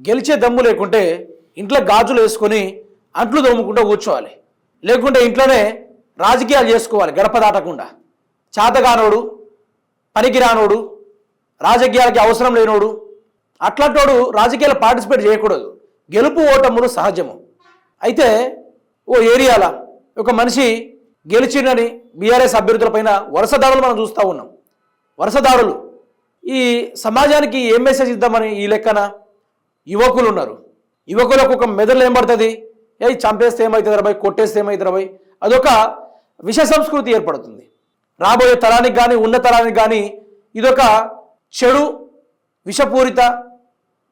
గెలిచే దమ్ము లేకుంటే ఇంట్లో గాజులు వేసుకొని అంట్లు దోముకుంటూ కూర్చోవాలి, లేకుంటే ఇంట్లోనే రాజకీయాలు చేసుకోవాలి గడప దాటకుండా. చేతగానోడు, పనికిరానోడు, రాజకీయాలకి అవసరం లేనోడు అట్లాంటోడు రాజకీయాలు పార్టిసిపేట్ చేయకూడదు. గెలుపు ఓటములు సహజము. అయితే ఓ ఏరియాల ఒక మనిషి గెలిచిందని బీఆర్ఎస్ అభ్యర్థులపైన వరుస దాడులు మనం చూస్తూ ఉన్నాం. వరుస దాడులు ఈ సమాజానికి ఏం మెసేజ్ ఇద్దామని ఈ లెక్కన యువకులు ఉన్నారు. యువకులకు ఒక మెదడులు ఏం పడుతుంది, ఏ చంపేస్తే ఏమవుతుంది రాబాయ్, కొట్టేస్తే ఏమవుతుంది రాబాయ్, అదొక విష సంస్కృతి ఏర్పడుతుంది. రాబోయే తరానికి కానీ ఉన్న తరానికి కానీ ఇదొక చెడు విషపూరిత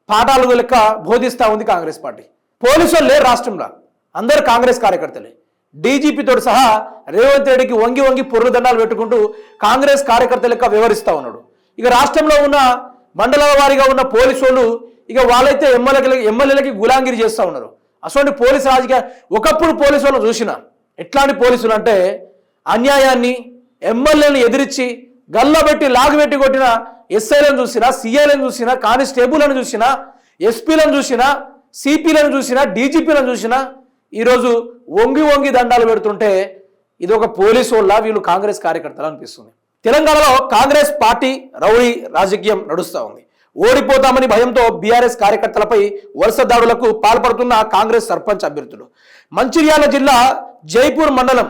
పాఠాలు లెక్క బోధిస్తూ ఉంది కాంగ్రెస్ పార్టీ. పోలీసులు లేరు రాష్ట్రంలో, అందరు కాంగ్రెస్ కార్యకర్తలే. డీజీపీతో సహా రేవంత్ రెడ్డికి వంగి వంగి పొర్రు దండాలు పెట్టుకుంటూ కాంగ్రెస్ కార్యకర్త లెక్క వివరిస్తూ ఉన్నాడు. ఇక రాష్ట్రంలో ఉన్న మండలాల వారీగా ఉన్న పోలీసు వాళ్ళు ఇక వాళ్ళైతే ఎమ్మెల్యేలకి గులాంగిరి చేస్తూ ఉన్నారు. అసలు పోలీసు రాజకీయ ఒకప్పుడు పోలీసు వాళ్ళు చూసిన ఎట్లాంటి పోలీసులు అంటే అన్యాయాన్ని ఎమ్మెల్యేలను ఎదిరించి గల్లబెట్టి లాగుబెట్టి కొట్టిన ఎస్ఐలను చూసినా, సిఐలను చూసినా, కానిస్టేబుల్లను చూసినా, ఎస్పీలను చూసినా, సిపిలను చూసినా, డీజీపీలను చూసినా ఈరోజు వంగి వంగి దండాలు పెడుతుంటే ఇది ఒక పోలీసు వల్ల వీళ్ళు కాంగ్రెస్ కార్యకర్తలు అనిపిస్తుంది. తెలంగాణలో కాంగ్రెస్ పార్టీ రౌడీ రాజకీయం నడుస్తూ ఉంది. ఓడిపోతామని భయంతో బీఆర్ఎస్ కార్యకర్తలపై వరుస దాడులకు పాల్పడుతున్న కాంగ్రెస్ సర్పంచ్ అభ్యర్థులు. మంచిర్యాల జిల్లా జైపూర్ మండలం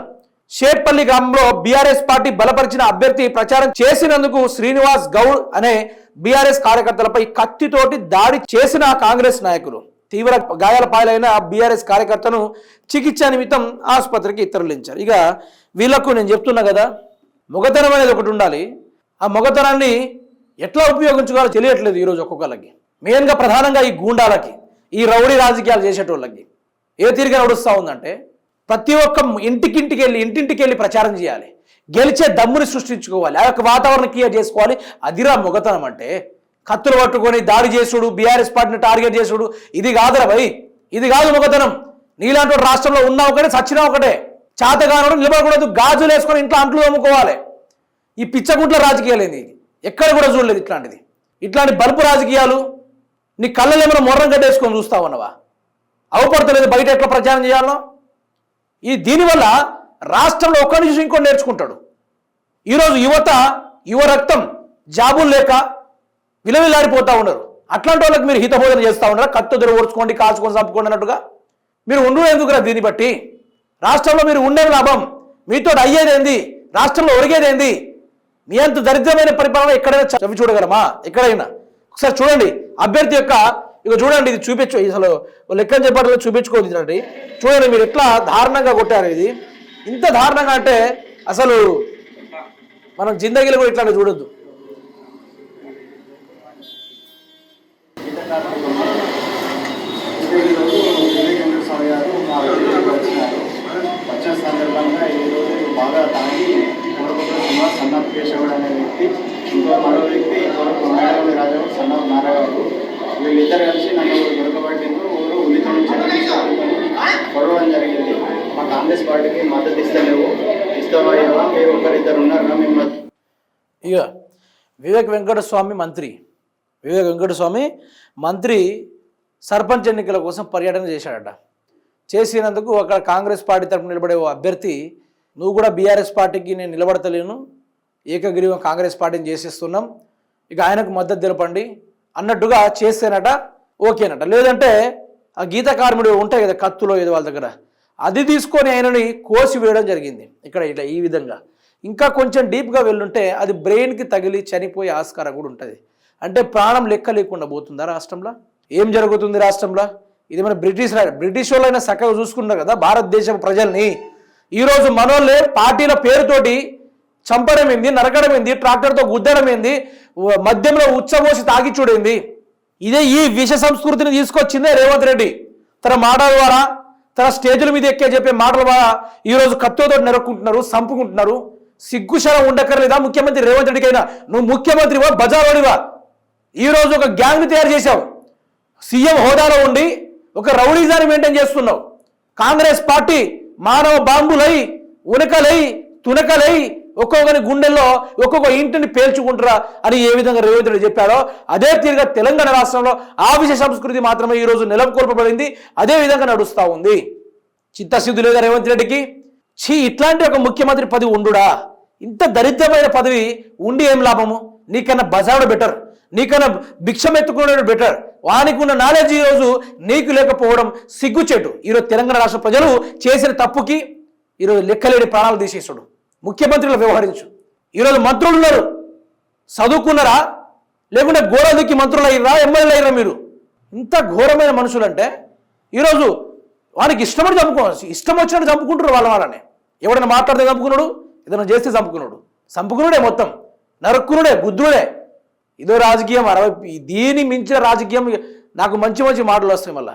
షేట్పల్లి గ్రామంలో బీఆర్ఎస్ పార్టీ బలపరిచిన అభ్యర్థి ప్రచారం చేసినందుకు శ్రీనివాస్ గౌడ్ అనే బీఆర్ఎస్ కార్యకర్తలపై కత్తితోటి దాడి చేసిన కాంగ్రెస్ నాయకులు తీవ్ర గాయాల పాలైన బీఆర్ఎస్ కార్యకర్తను చికిత్స నిమిత్తం ఆసుపత్రికి తరలించారు. ఇక వీళ్లకు నేను చెప్తున్నా కదా, మొగతనం అనేది ఒకటి ఉండాలి. ఆ మొగతనాన్ని ఎట్లా ఉపయోగించుకోవాలో తెలియట్లేదు ఈరోజు ఒక్కొక్కరికి. మెయిన్గా ప్రధానంగా ఈ గూండాలకి, ఈ రౌడీ రాజకీయాలు చేసేటోళ్ళకి ఏ తీరుగా నడుస్తూ ఉందంటే ప్రతి ఒక్క ఇంటింటికి వెళ్ళి ప్రచారం చేయాలి, గెలిచే దమ్ముని సృష్టించుకోవాలి, ఆ యొక్క వాతావరణం క్రియేట్ చేసుకోవాలి. అదిరా మొగతనం అంటే. కత్తులు పట్టుకొని దాడి చేసుడు, బీఆర్ఎస్ పార్టీని టార్గెట్ చేసుడు, ఇది కాదురా భయ్, ఇది కాదు మొగతనం. నీలాంటి రాష్ట్రంలో ఉన్నా ఒకటే, సచ్చినా ఒకటే. చేతగానోడు నిలబడకూడదు, గాజులు వేసుకొని ఇంట్లో అంట్లు తోముకోవాలి. ఈ పిచ్చగుంట్ల రాజకీయాలు ఏంది, ఎక్కడ కూడా చూడలేదు ఇట్లాంటిది. ఇట్లాంటి బల్పు రాజకీయాలు నీ కళ్ళలో ఏమైనా మొర్రం గడ్డేసుకొని చూస్తా ఉన్నవా? అవపడతలేదు బయట ఎట్లా ప్రచారం చేయాలో. దీనివల్ల రాష్ట్రంలో ఒక్కడి నుంచి ఇంకోటి నేర్చుకుంటాడు. ఈరోజు యువ రక్తం జాబులు లేక విలవిలాడిపోతూ ఉన్నారు. అట్లాంటి వాళ్ళకి మీరు హితబోధన చేస్తూ ఉన్నారా? కత్తి దొర ఓడ్చుకోండి, కాల్చుకొని చంపుకోండి అన్నట్టుగా మీరు ఉండు ఎందుకురా? దీన్ని బట్టి రాష్ట్రంలో మీరు ఉండేది లాభం, మీతో అయ్యేదేంది, రాష్ట్రంలో ఒరిగేదేంది? మీ అంత దరిద్రమైన పరిపాలన ఎక్కడైనా చవి చూడగలమా? ఎక్కడైనా ఒకసారి చూడండి. అభ్యర్థి యొక్క ఇక చూడండి, ఇది చూపించు, అసలు లెక్కని చెప్పట్లో చూపించుకోవద్దు. చూడండి మీరు ఎట్లా దారుణంగా కొట్టారు. ఇది ఇంత దారుణంగా అంటే అసలు మనం జిందగీలో కూడా ఇట్లా చూడొద్దు. వచ్చిన సందర్భంగా ఈరోజు బాగా తాగి సన్న కేశవుడు అనే వ్యక్తి, ఇంకో మరో వ్యక్తి నారాయణ రాజు సన్న నారాయణ, వీళ్ళిద్దరు కలిసి నన్ను దొరకబట్టింది. ఊరు ఉదితో నుంచి పొడవడం జరిగింది. మా కాంగ్రెస్ పార్టీకి మద్దతు ఇస్తలేవు, ఇస్తావా మీరు ఒకరిద్దరు ఉన్నారా మేము. ఇక వివేక్ వెంకటస్వామి మంత్రి సర్పంచ్ ఎన్నికల కోసం పర్యటన చేశాడట. చేసినందుకు ఒక కాంగ్రెస్ పార్టీ తరఫున నిలబడే ఓ అభ్యర్థి, నువ్వు కూడా బీఆర్ఎస్ పార్టీకి నేను నిలబడతలేను, ఏకగ్రీవం కాంగ్రెస్ పార్టీని చేసేస్తున్నాం, ఇక ఆయనకు మద్దతు తెలపండి అన్నట్టుగా చేస్తేనట ఓకేనట. లేదంటే ఆ గీత కార్మికుడు ఉంటాయి కదా కత్తులో ఏదో వాళ్ళ దగ్గర, అది తీసుకొని ఆయనని కోసి వేయడం జరిగింది. ఇక్కడ ఇట్లా ఈ విధంగా ఇంకా కొంచెం డీప్గా వెళ్ళుంటే అది బ్రెయిన్కి తగిలి చనిపోయే ఆస్కారం కూడా ఉంటుంది. అంటే ప్రాణం లెక్క లేకుండా పోతుందా రాష్ట్రంలో? ఏం జరుగుతుంది రాష్ట్రంలో? ఇది మన బ్రిటిష్ వాళ్ళైనా చక్కగా చూసుకున్నారు కదా భారతదేశ ప్రజల్ని. ఈరోజు మనోళ్ళే పార్టీల పేరుతోటి చంపడం ఏంది, నరకడం ఏంది, ట్రాక్టర్తో గుద్దడం ఏంది, మద్యంలో ఉచ్చబోసి తాగిచ్చుడేంది. ఇదే ఈ విష సంస్కృతిని తీసుకొచ్చిందే రేవంత్ రెడ్డి. తన మాటల ద్వారా, తన స్టేజ్ల మీద ఎక్కే చెప్పే మాటల ద్వారా ఈరోజు కత్తితో నెరక్కుంటున్నారు, చంపుకుంటున్నారు. సిగ్గుశరం ఉండక్కర్లేదా ముఖ్యమంత్రి రేవంత్ రెడ్డికైనా? నువ్వు ముఖ్యమంత్రివా, బజారోడివా? ఈరోజు ఒక గ్యాంగ్ తయారు చేశావు. సీఎం హోదాలో ఉండి ఒక రౌడీజాన్ని మెయింటైన్ చేస్తున్నావు. కాంగ్రెస్ పార్టీ మానవ బాంబులై, ఉనకలై, తునకలై ఒక్కొక్కరి గుండెల్లో ఒక్కొక్క ఇంటిని పేల్చుకుంటారా అని ఏ విధంగా రేవంత్ రెడ్డి చెప్పారో అదే తీరుగా తెలంగాణ రాష్ట్రంలో ఆవిష సంస్కృతి మాత్రమే ఈరోజు నెలకొల్పబడింది, అదే విధంగా నడుస్తూ ఉంది. చిత్తశుద్ధి లేదా రేవంత్ రెడ్డికి? ఇట్లాంటి ఒక ముఖ్యమంత్రి పదవి ఉండుడా? ఇంత దరిద్రమైన పదవి ఉండి ఏం లాభము? నీకన్నా బజారు బెటర్, నీకన్నా భిక్షం ఎత్తుకునే బెటర్. వానికి ఉన్న నాలెడ్జ్ ఈరోజు నీకు లేకపోవడం సిగ్గుచెట్టు. ఈరోజు తెలంగాణ రాష్ట్ర ప్రజలు చేసిన తప్పుకి ఈరోజు లెక్కలేని ప్రాణాలు తీసేసాడు. ముఖ్యమంత్రులు వ్యవహరించు. ఈరోజు మంత్రులు ఉన్నారు, చదువుకున్నారా లేకుంటే గోడదిక్కి మంత్రులు అయ్యారా, ఎమ్మెల్యేలు అయ్యారా? మీరు ఇంత ఘోరమైన మనుషులు అంటే ఈరోజు వానికి ఇష్టపడి చంపుకోవాలి, ఇష్టం వచ్చినట్టు చంపుకుంటారు వాళ్ళని. ఎవడైనా మాట్లాడితే చంపుకున్నాడు, ఏదైనా చేస్తే చంపుకున్నాడే, మొత్తం నరుక్కునుడే, గుద్దుడే. ఇదో రాజకీయం. దీని మించిన రాజకీయం. నాకు మంచి మంచి మాటలు వస్తాయి, మళ్ళా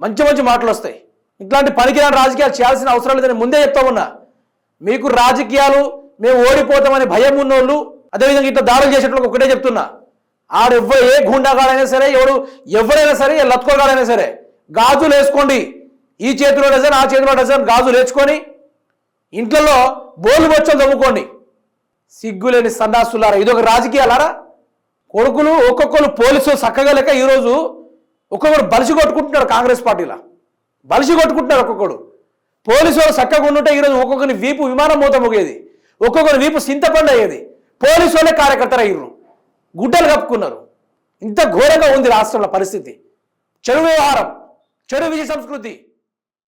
మంచి మాటలు వస్తాయి. ఇట్లాంటి పనికిరాని రాజకీయాలు చేయాల్సిన అవసరం లేదని ముందే చెప్తా ఉన్నా. మీకు రాజకీయాలు మేము ఓడిపోతామని భయం ఉన్నోళ్ళు అదేవిధంగా ఇట్లా దాడులు చేసేటప్పుడు ఒకటే చెప్తున్నా, ఏ గుండాగాడైనా సరే, ఎవరైనా సరే, లత్కోగాడైనా సరే గాజులు వేసుకోండి. ఈ చేతిలో డజన్, ఆ చేతిలో డజన్ గాజులు వేసుకొని ఇంట్లో బోలు బొచ్చలు తవ్వుకోండి. సిగ్గులేని సన్నాసులారా, ఇదొక రాజకీయాలారా? కొడుకులు ఒక్కొక్కరు పోలీసులు చక్కగా లేక ఈరోజు ఒక్కొక్కరు బలిసి కొట్టుకుంటున్నారు. కాంగ్రెస్ పార్టీలో బలిసి కొట్టుకుంటున్నారు. ఒక్కొక్కడు పోలీసు వాళ్ళు చక్కగా ఉంటుంటే ఈరోజు ఒక్కొక్కరిని వీపు విమానం మూత మోగేది, ఒక్కొక్కరి వీపు సింతపండు అయ్యేది. పోలీసు వాళ్ళే కార్యకర్తలు అయ్యారు, గుడ్డలు కప్పుకున్నారు. ఇంత ఘోరంగా ఉంది రాష్ట్రంలో పరిస్థితి. చెడు వ్యవహారం, చెడు విజయ సంస్కృతి.